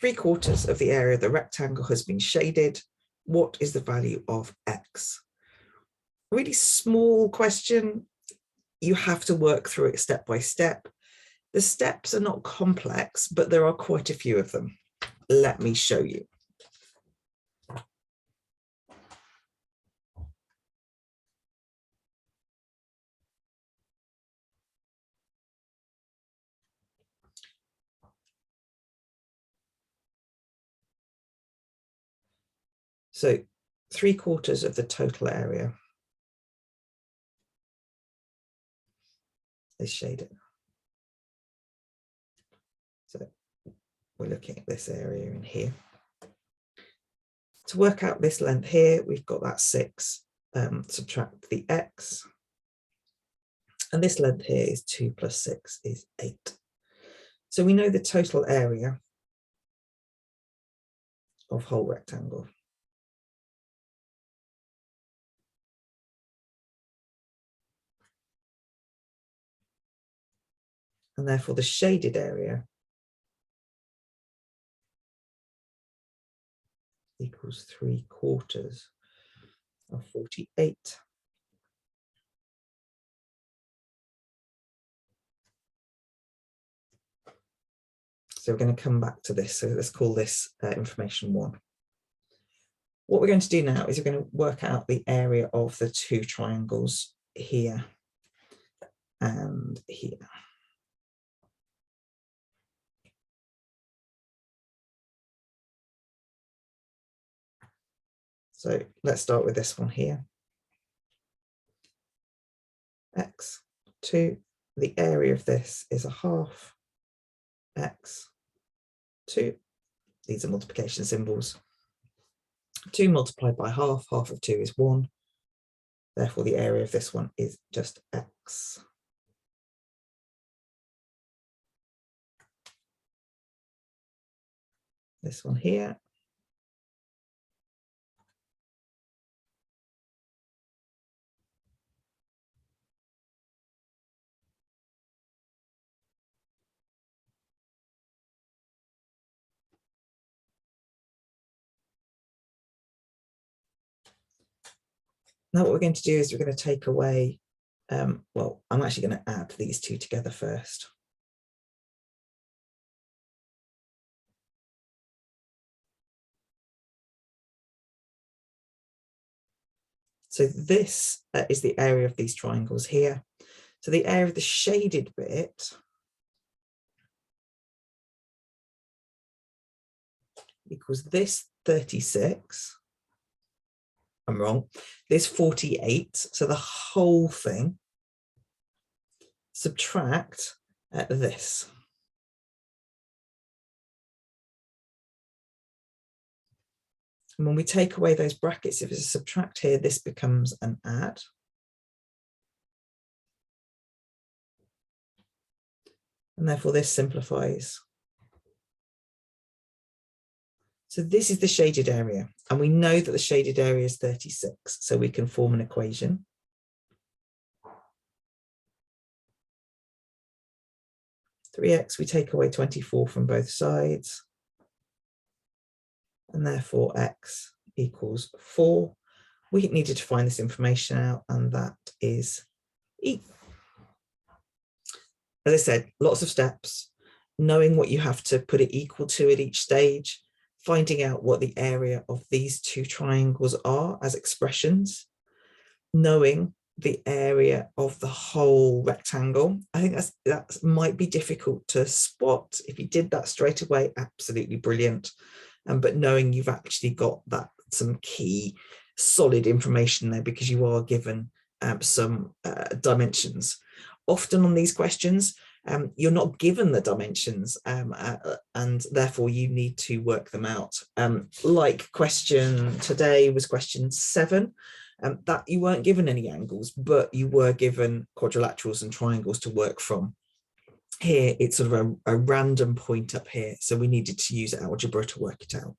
3/4 of the area of the rectangle has been shaded. What is the value of X? Really small question. You have to work through it step by step. The steps are not complex, but there are quite a few of them. Let me show you. So 3/4 of the total area is shaded. So we're looking at this area in here. To work out this length here, we've got that 6, subtract the X. And this length here is 2 plus 6 is 8. So we know the total area of whole rectangle. And therefore the shaded area equals 3/4 of 48. So we're going to come back to this. So let's call this information 1. What we're going to do now is we're going to work out the area of the 2 triangles here and here. So let's start with this one here. X, 2, the area of this is 1/2 X, 2, these are multiplication symbols. 2 multiplied by half of 2 is 1. Therefore the area of this one is just X. This one here. Now what we're going to do is we're going to take away, well, I'm actually going to add these 2 together first. So this is the area of these triangles here. So the area of the shaded bit equals this 36. I'm wrong. This 48. So the whole thing, subtract this. And when we take away those brackets, if it's a subtract here, this becomes an add. And therefore this simplifies. So this is the shaded area, and we know that the shaded area is 36, so we can form an equation. (3x), we take away 24 from both sides, and therefore x equals 4. We needed to find this information out, and that is E. As I said, lots of steps, knowing what you have to put it equal to at each stage, finding out what the area of these 2 triangles are as expressions, knowing the area of the whole rectangle. I think that might be difficult to spot. If you did that straight away, absolutely brilliant. But knowing you've actually got that some key solid information there, because you are given some dimensions. Often on these questions, you're not given the dimensions, and therefore you need to work them out. Like question today was question 7, that you weren't given any angles, but you were given quadrilaterals and triangles to work from. Here it's sort of a random point up here, so we needed to use algebra to work it out.